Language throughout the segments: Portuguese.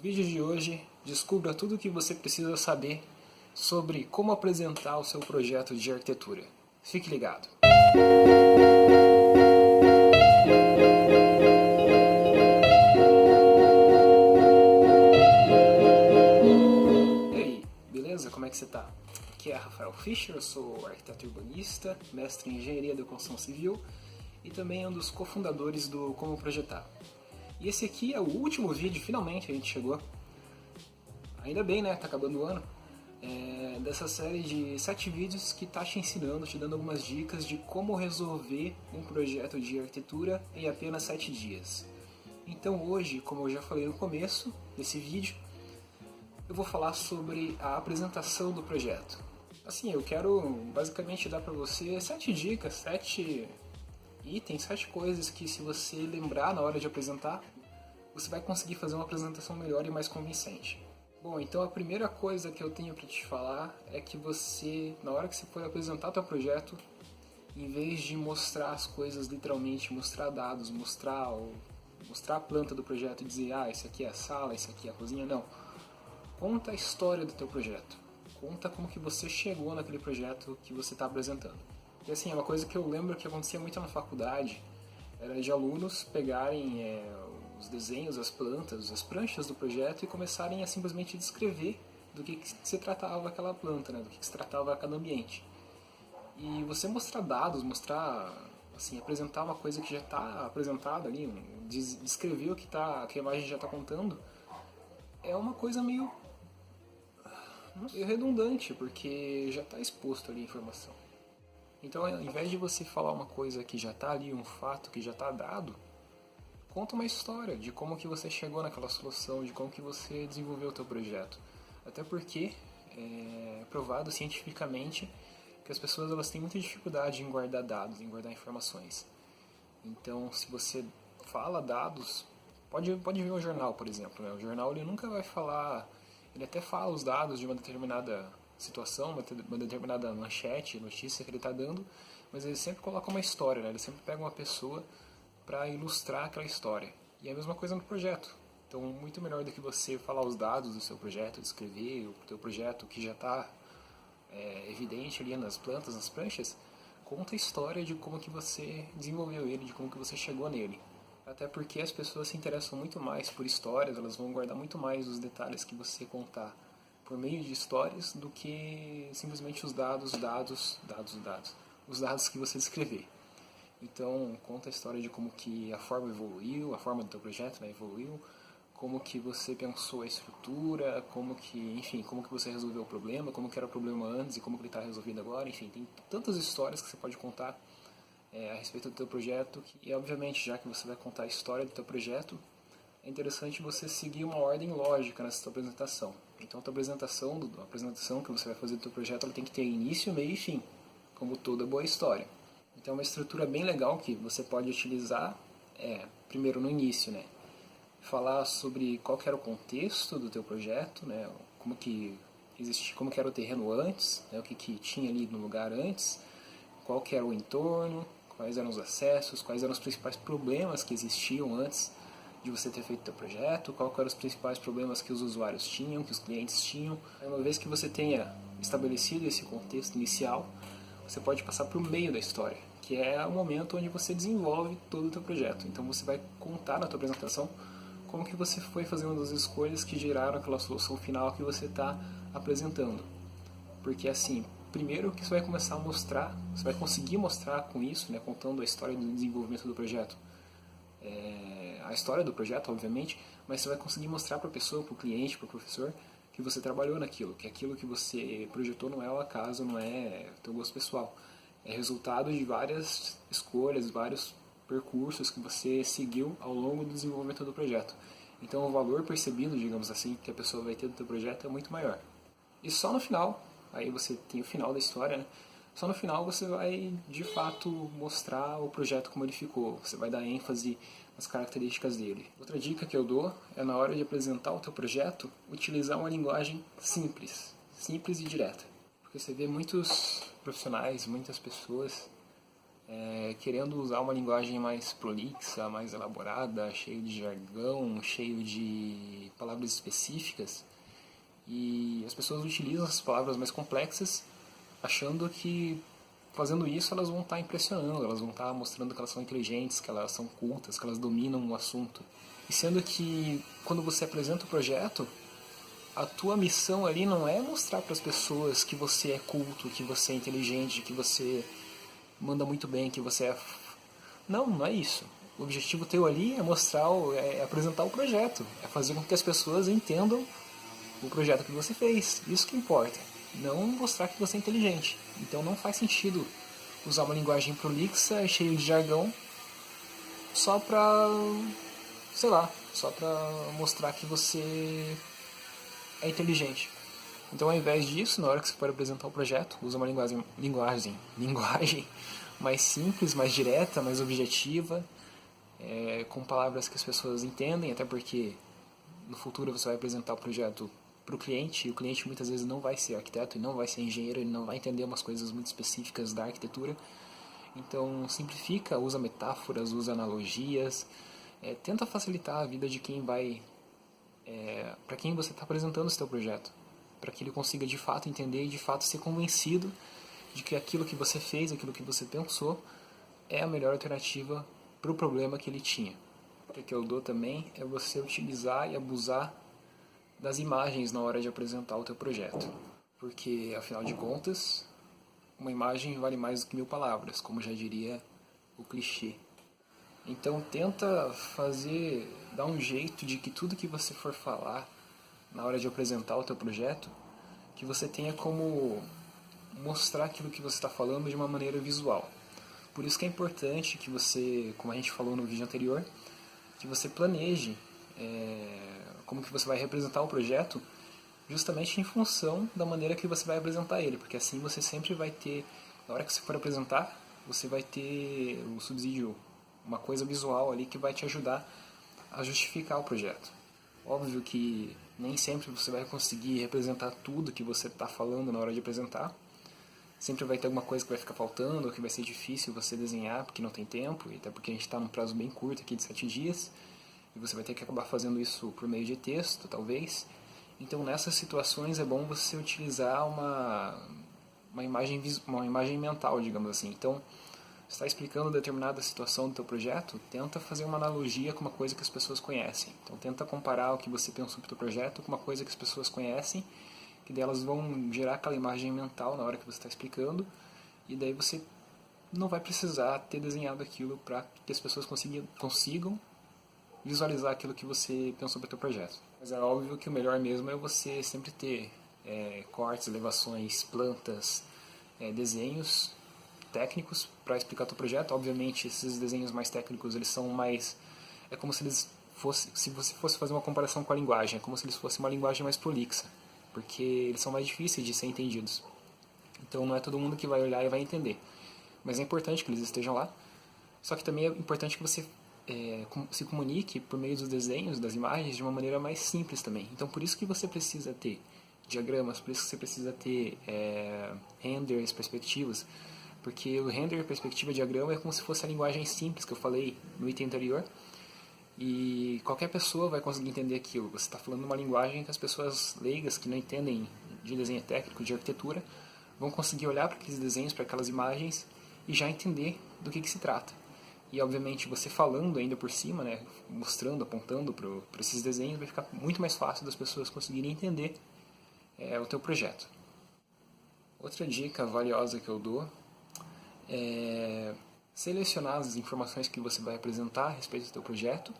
vídeo de hoje, descubra tudo o que você precisa saber sobre como apresentar o seu projeto de arquitetura. Fique ligado! E aí, beleza? Como é que você tá? Aqui é Rafael Fischer, eu sou arquiteto urbanista, mestre em engenharia da construção civil e também um dos cofundadores do Como Projetar. E esse aqui é o último vídeo, finalmente a gente chegou. Ainda bem, né? Tá acabando o ano. Dessa série de 7 vídeos que tá te ensinando, te dando algumas dicas de como resolver um projeto de arquitetura em apenas 7 dias. Então hoje, como eu já falei no começo desse vídeo, eu vou falar sobre a apresentação do projeto. Assim, eu quero basicamente dar para você 7 dicas, 7 itens, 7 coisas que, se você lembrar na hora de apresentar, você vai conseguir fazer uma apresentação melhor e mais convincente. Bom, então a primeira coisa que eu tenho para te falar é que você, na hora que você for apresentar o seu projeto, em vez de mostrar as coisas literalmente, mostrar dados, mostrar a planta do projeto e dizer, isso aqui é a sala, isso aqui é a cozinha, não. Conta a história do teu projeto. Conta como que você chegou naquele projeto que você está apresentando. E assim, é uma coisa que eu lembro que acontecia muito na faculdade, era de alunos pegarem os desenhos, as plantas, as pranchas do projeto e começarem a simplesmente descrever do que se tratava aquela planta, né, do que se tratava cada ambiente. E você mostrar dados, apresentar uma coisa que já está apresentada ali, descrever o que a imagem já está contando, é uma coisa meio redundante, porque já está exposto ali a informação. Então, ao invés de você falar uma coisa que já está ali, um fato que já está dado, conta uma história de como que você chegou naquela solução, de como que você desenvolveu o teu projeto. Até porque é provado cientificamente que as pessoas elas têm muita dificuldade em guardar dados, em guardar informações. Então, se você fala dados, pode ver um jornal, por exemplo, né? O jornal ele nunca vai falar, ele até fala os dados de uma determinada situação, uma determinada manchete, notícia que ele está dando, mas ele sempre coloca uma história, né? Ele sempre pega uma pessoa para ilustrar aquela história. E é a mesma coisa no projeto. Então, muito melhor do que você falar os dados do seu projeto, descrever o teu projeto que já está evidente ali nas plantas, nas pranchas, conta a história de como que você desenvolveu ele, de como que você chegou nele. Até porque as pessoas se interessam muito mais por histórias, elas vão guardar muito mais os detalhes que você contar por meio de histórias do que simplesmente os dados que você descrever. Então, conta a história de como que a forma evoluiu, a forma do teu projeto, né, evoluiu, como que você pensou a estrutura, como que você resolveu o problema, como que era o problema antes e como que ele está resolvido agora, enfim, tem tantas histórias que você pode contar a respeito do teu projeto, e obviamente, já que você vai contar a história do teu projeto, é interessante você seguir uma ordem lógica nessa tua apresentação. Então a tua apresentação que você vai fazer do teu projeto, ela tem que ter início, meio e fim, como toda boa história. Então uma estrutura bem legal que você pode utilizar primeiro no início, né, falar sobre qual que era o contexto do teu projeto, né, como que era o terreno antes, né, o que tinha ali no lugar antes, qual que era o entorno, quais eram os acessos, quais eram os principais problemas que existiam antes de você ter feito o teu projeto, quais eram os principais problemas que os usuários tinham, que os clientes tinham. Uma vez que você tenha estabelecido esse contexto inicial, você pode passar para o meio da história, que é o momento onde você desenvolve todo o teu projeto. Então você vai contar na tua apresentação como que você foi fazendo as escolhas que geraram aquela solução final que você está apresentando. Porque assim, primeiro que você vai começar a mostrar, você vai conseguir mostrar com isso, né, contando a história do desenvolvimento do projeto, a história do projeto, obviamente, mas você vai conseguir mostrar para a pessoa, para o cliente, para o professor, que você trabalhou naquilo, que aquilo que você projetou não é ao acaso, não é teu gosto pessoal. É resultado de várias escolhas, vários percursos que você seguiu ao longo do desenvolvimento do projeto. Então o valor percebido, digamos assim, que a pessoa vai ter do teu projeto é muito maior. E só no final, aí você tem o final da história, né? Só no final você vai, de fato, mostrar o projeto como ele ficou. Você vai dar ênfase nas características dele. Outra dica que eu dou é, na hora de apresentar o teu projeto, utilizar uma linguagem simples e direta. Porque você vê muitos profissionais, muitas pessoas querendo usar uma linguagem mais prolixa, mais elaborada, cheio de jargão, cheio de palavras específicas, e as pessoas utilizam essas palavras mais complexas, achando que fazendo isso elas vão estar impressionando, elas vão estar mostrando que elas são inteligentes, que elas são cultas, que elas dominam o assunto. E sendo que quando você apresenta o projeto, a tua missão ali não é mostrar para as pessoas que você é culto, que você é inteligente, que você manda muito bem, que você é... Não, não é isso. O objetivo teu ali é mostrar, é apresentar o projeto, é fazer com que as pessoas entendam o projeto que você fez. Isso que importa. Não mostrar que você é inteligente. Então não faz sentido usar uma linguagem prolixa, cheia de jargão, só pra, sei lá, só pra mostrar que você é inteligente. Então, ao invés disso, na hora que você for apresentar o projeto, usa uma linguagem mais simples, mais direta, mais objetiva, com palavras que as pessoas entendem, até porque no futuro você vai apresentar o projeto para o cliente, e o cliente muitas vezes não vai ser arquiteto e não vai ser engenheiro, ele não vai entender umas coisas muito específicas da arquitetura. Então, simplifica, usa metáforas, usa analogias, tenta facilitar a vida de quem vai, para quem você está apresentando o seu projeto, para que ele consiga de fato entender e de fato ser convencido de que aquilo que você fez, aquilo que você pensou, é a melhor alternativa para o problema que ele tinha. O que eu dou também é você utilizar e abusar das imagens na hora de apresentar o teu projeto. Porque, afinal de contas, uma imagem vale mais do que 1000 palavras, como já diria o clichê. Então tenta dar um jeito de que tudo que você for falar na hora de apresentar o teu projeto, que você tenha como mostrar aquilo que você está falando de uma maneira visual. Por isso que é importante que você, como a gente falou no vídeo anterior, que você planeje como que você vai representar o projeto justamente em função da maneira que você vai apresentar ele, porque assim você sempre vai ter, na hora que você for apresentar, você vai ter o subsídio, uma coisa visual ali que vai te ajudar a justificar o projeto. Óbvio que nem sempre você vai conseguir representar tudo que você está falando na hora de apresentar, sempre vai ter alguma coisa que vai ficar faltando, ou que vai ser difícil você desenhar porque não tem tempo, e até porque a gente está num prazo bem curto aqui de 7 dias, e você vai ter que acabar fazendo isso por meio de texto, talvez. Então, nessas situações é bom você utilizar uma imagem mental, digamos assim. Então, você está explicando determinada situação do teu projeto, tenta fazer uma analogia com uma coisa que as pessoas conhecem. Então, tenta comparar o que você pensou para o teu projeto com uma coisa que as pessoas conhecem, que daí elas vão gerar aquela imagem mental na hora que você está explicando, e daí você não vai precisar ter desenhado aquilo para que as pessoas consigam visualizar aquilo que você pensou para o teu projeto. Mas é óbvio que o melhor mesmo é você sempre ter cortes, elevações, plantas, desenhos técnicos para explicar o teu projeto. Obviamente, esses desenhos mais técnicos, eles são mais... É como se eles fossem... Se você fosse fazer uma comparação com a linguagem, é como se eles fossem uma linguagem mais prolixa, porque eles são mais difíceis de ser entendidos. Então, não é todo mundo que vai olhar e vai entender. Mas é importante que eles estejam lá. Só que também é importante que você se comunique por meio dos desenhos, das imagens, de uma maneira mais simples também. Então, por isso que você precisa ter diagramas, por isso que você precisa ter renders, perspectivas, porque o render, perspectiva, diagrama é como se fosse a linguagem simples que eu falei no item anterior, e qualquer pessoa vai conseguir entender aquilo. Você está falando uma linguagem que as pessoas leigas, que não entendem de desenho técnico, de arquitetura, vão conseguir olhar para aqueles desenhos, para aquelas imagens, e já entender do que se trata. E, obviamente, você falando ainda por cima, né, mostrando, apontando para esses desenhos, vai ficar muito mais fácil das pessoas conseguirem entender o teu projeto. Outra dica valiosa que eu dou é selecionar as informações que você vai apresentar a respeito do teu projeto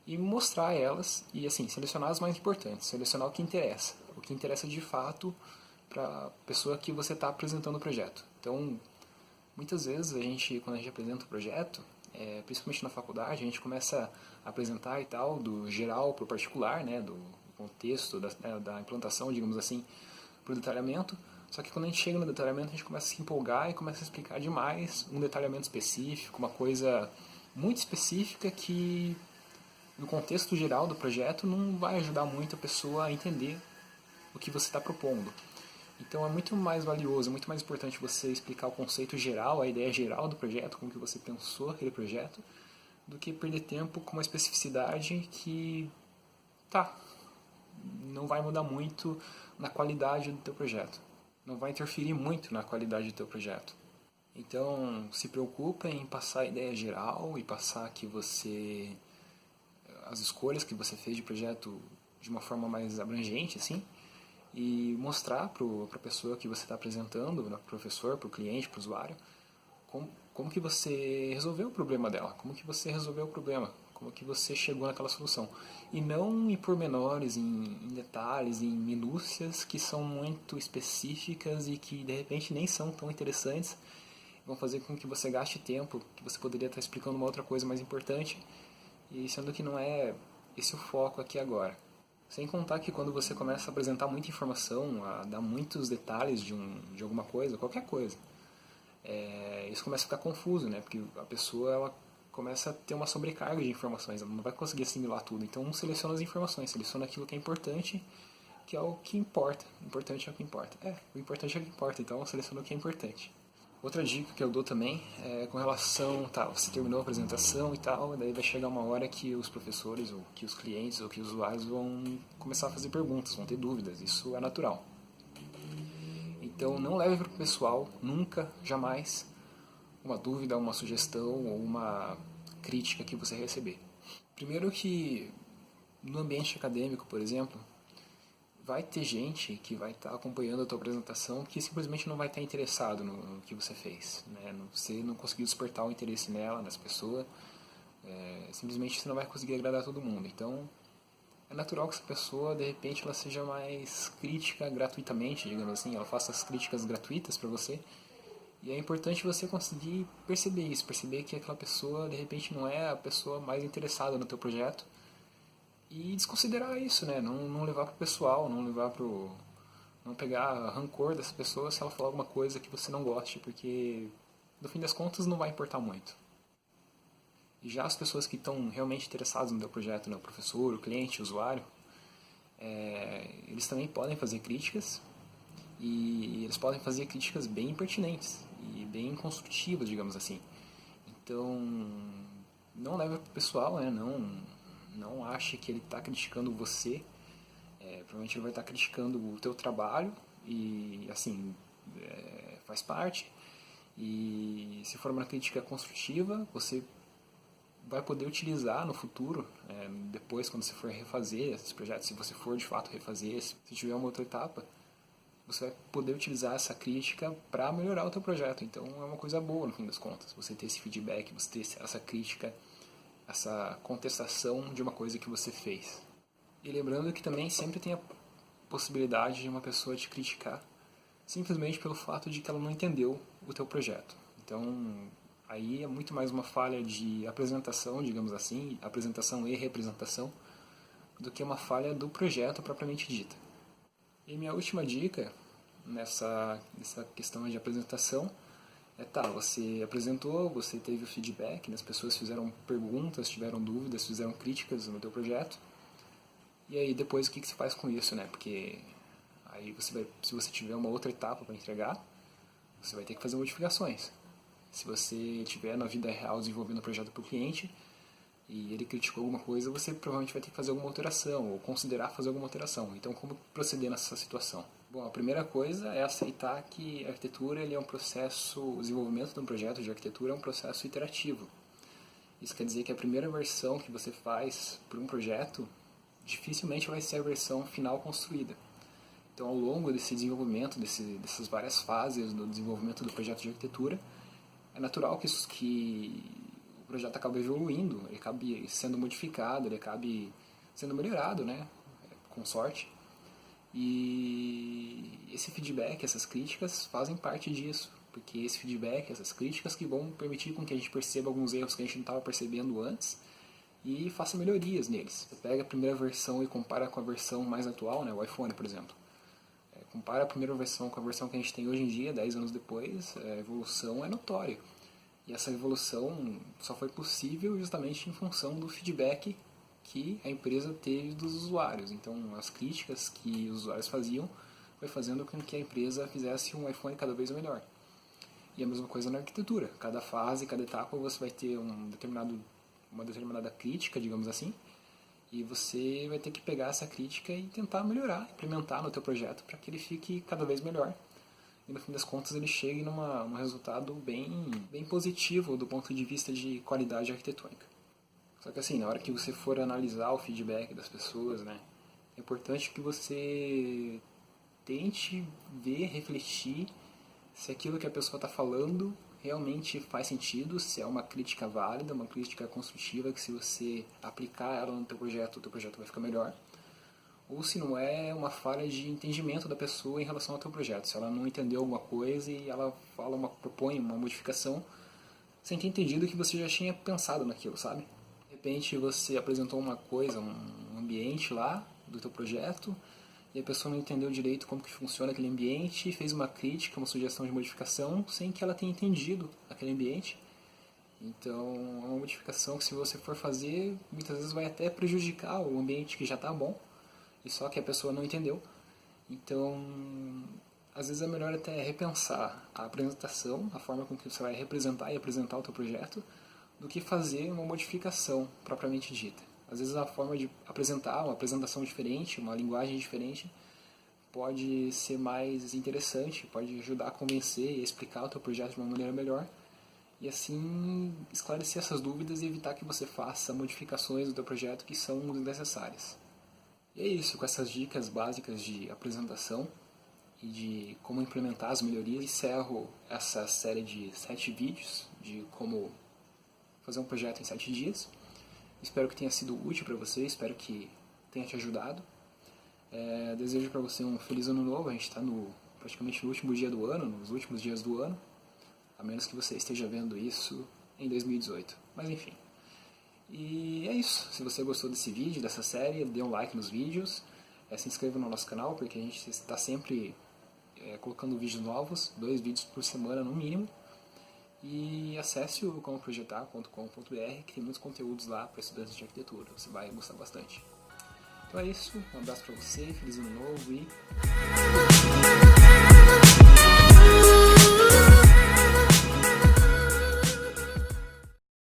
e mostrar elas, e assim, selecionar as mais importantes, selecionar o que interessa de fato para a pessoa que você está apresentando o projeto. Então, muitas vezes, quando a gente apresenta o projeto, principalmente na faculdade, a gente começa a apresentar e tal, do geral para o particular, né, do contexto, da implantação, digamos assim, para o detalhamento. Só que quando a gente chega no detalhamento, a gente começa a se empolgar e começa a explicar demais um detalhamento específico, uma coisa muito específica que, no contexto geral do projeto, não vai ajudar muito a pessoa a entender o que você está propondo. Então é muito mais valioso, é muito mais importante você explicar o conceito geral, a ideia geral do projeto, como que você pensou aquele projeto, do que perder tempo com uma especificidade que, tá, não vai mudar muito na qualidade do teu projeto. Não vai interferir muito na qualidade do teu projeto. Então, se preocupa em passar a ideia geral e passar que você as escolhas que você fez de projeto de uma forma mais abrangente, assim, e mostrar para a pessoa que você está apresentando, para o professor, para o cliente, para o usuário, como que você resolveu o problema dela, como que você resolveu o problema, como que você chegou naquela solução. E não em pormenores, em detalhes, em minúcias que são muito específicas e que de repente nem são tão interessantes, vão fazer com que você gaste tempo, que você poderia estar explicando uma outra coisa mais importante, e sendo que não é esse o foco aqui agora. Sem contar que quando você começa a apresentar muita informação, a dar muitos detalhes de alguma coisa, qualquer coisa, isso começa a ficar confuso, né? Porque a pessoa ela começa a ter uma sobrecarga de informações, ela não vai conseguir assimilar tudo. Então seleciona as informações, seleciona aquilo que é importante, que é o que importa. O importante é o que importa. O importante é o que importa, então seleciona o que é importante. Outra dica que eu dou também é com relação, tá, você terminou a apresentação e tal, daí vai chegar uma hora que os professores, ou que os clientes, ou que os usuários vão começar a fazer perguntas, vão ter dúvidas, isso é natural. Então não leve para o pessoal, nunca, jamais, uma dúvida, uma sugestão ou uma crítica que você receber. Primeiro que no ambiente acadêmico, por exemplo, vai ter gente que vai estar acompanhando a tua apresentação que simplesmente não vai estar interessado no que você fez, né? Você não conseguiu despertar o interesse nela, nas pessoas, simplesmente você não vai conseguir agradar todo mundo. Então é natural que essa pessoa, de repente, ela seja mais crítica gratuitamente, digamos assim, ela faça as críticas gratuitas para você. E é importante você conseguir perceber isso, perceber que aquela pessoa, de repente, não é a pessoa mais interessada no teu projeto e desconsiderar isso, né? Não levar pro pessoal, não levar pro... não pegar rancor dessa pessoa se ela falar alguma coisa que você não goste, porque no fim das contas não vai importar muito. E já as pessoas que estão realmente interessadas no teu projeto, né? O professor, o cliente, o usuário, eles também podem fazer críticas e eles podem fazer críticas bem pertinentes e bem construtivas, digamos assim. Então, não leve para o pessoal, né? Não ache que ele está criticando você. Provavelmente ele vai estar criticando o teu trabalho e, assim, faz parte. E se for uma crítica construtiva, você vai poder utilizar no futuro, depois quando você for refazer esses projetos, se você for de fato refazer, se tiver uma outra etapa, você vai poder utilizar essa crítica para melhorar o teu projeto. Então é uma coisa boa no fim das contas, você ter esse feedback, você ter essa crítica, essa contestação de uma coisa que você fez. E lembrando que também sempre tem a possibilidade de uma pessoa te criticar simplesmente pelo fato de que ela não entendeu o teu projeto. Então aí é muito mais uma falha de apresentação, digamos assim, apresentação e representação, do que uma falha do projeto propriamente dita. E minha última dica nessa questão de apresentação tá, você apresentou, você teve o feedback, né, as pessoas fizeram perguntas, tiveram dúvidas, fizeram críticas no teu projeto, e aí depois o que você faz com isso, né? Porque aí você vai, se você tiver uma outra etapa para entregar, você vai ter que fazer modificações. Se você tiver na vida real desenvolvendo um projeto para o cliente e ele criticou alguma coisa, você provavelmente vai ter que fazer alguma alteração ou considerar fazer alguma alteração. Então, como proceder nessa situação? Bom, a primeira coisa é aceitar que a arquitetura ele é um processo, o desenvolvimento de um projeto de arquitetura é um processo iterativo. Isso quer dizer que a primeira versão que você faz para um projeto dificilmente vai ser a versão final construída. Então, ao longo desse desenvolvimento, dessas várias fases do desenvolvimento do projeto de arquitetura, é natural que o projeto acabe evoluindo, ele acabe sendo modificado, ele acabe sendo melhorado, né? Com sorte. E esse feedback, essas críticas fazem parte disso, porque esse feedback, essas críticas que vão permitir com que a gente perceba alguns erros que a gente não estava percebendo antes e faça melhorias neles. Você pega a primeira versão e compara com a versão mais atual, né? O iPhone, por exemplo. Compara a primeira versão com a versão que a gente tem hoje em dia, 10 anos depois, a evolução é notória. E essa evolução só foi possível justamente em função do feedback que a empresa teve dos usuários. Então, as críticas que os usuários faziam foi fazendo com que a empresa fizesse um iPhone cada vez melhor. E a mesma coisa na arquitetura. Cada fase, cada etapa você vai ter uma determinada crítica, digamos assim, e você vai ter que pegar essa crítica e tentar melhorar, implementar no teu projeto para que ele fique cada vez melhor. E no fim das contas ele chegue num resultado bem positivo do ponto de vista de qualidade arquitetônica. Só que assim, na hora que você for analisar o feedback das pessoas, né, é importante que você tente ver, refletir se aquilo que a pessoa está falando realmente faz sentido, se é uma crítica válida, uma crítica construtiva, que se você aplicar ela no teu projeto, o teu projeto vai ficar melhor. Ou se não é uma falha de entendimento da pessoa em relação ao teu projeto, se ela não entendeu alguma coisa e ela propõe uma modificação sem ter entendido que você já tinha pensado naquilo, sabe? De repente você apresentou uma coisa, um ambiente lá do teu projeto, e a pessoa não entendeu direito como que funciona aquele ambiente, fez uma crítica, uma sugestão de modificação, sem que ela tenha entendido aquele ambiente. Então, é uma modificação que se você for fazer, muitas vezes vai até prejudicar o ambiente que já está bom, e só que a pessoa não entendeu. Então, às vezes é melhor até repensar a apresentação, a forma com que você vai representar e apresentar o teu projeto, do que fazer uma modificação propriamente dita. Às vezes a forma de apresentar, uma apresentação diferente, uma linguagem diferente, pode ser mais interessante, pode ajudar a convencer e a explicar o teu projeto de uma maneira melhor, e assim esclarecer essas dúvidas e evitar que você faça modificações do teu projeto que são desnecessárias. E é isso, com essas dicas básicas de apresentação e de como implementar as melhorias, encerro essa série de 7 vídeos de como fazer um projeto em 7 dias. Espero que tenha sido útil para você, espero que tenha te ajudado. Desejo para você um feliz ano novo, a gente está praticamente no último dia do ano, nos últimos dias do ano, a menos que você esteja vendo isso em 2018, mas enfim. E é isso, se você gostou desse vídeo, dessa série, dê um like nos vídeos, se inscreva no nosso canal, porque a gente está sempre colocando vídeos novos, 2 vídeos por semana no mínimo. E acesse o comoprojetar.com.br, que tem muitos conteúdos lá para estudantes de arquitetura, você vai gostar bastante. Então é isso, um abraço para você, feliz ano novo e...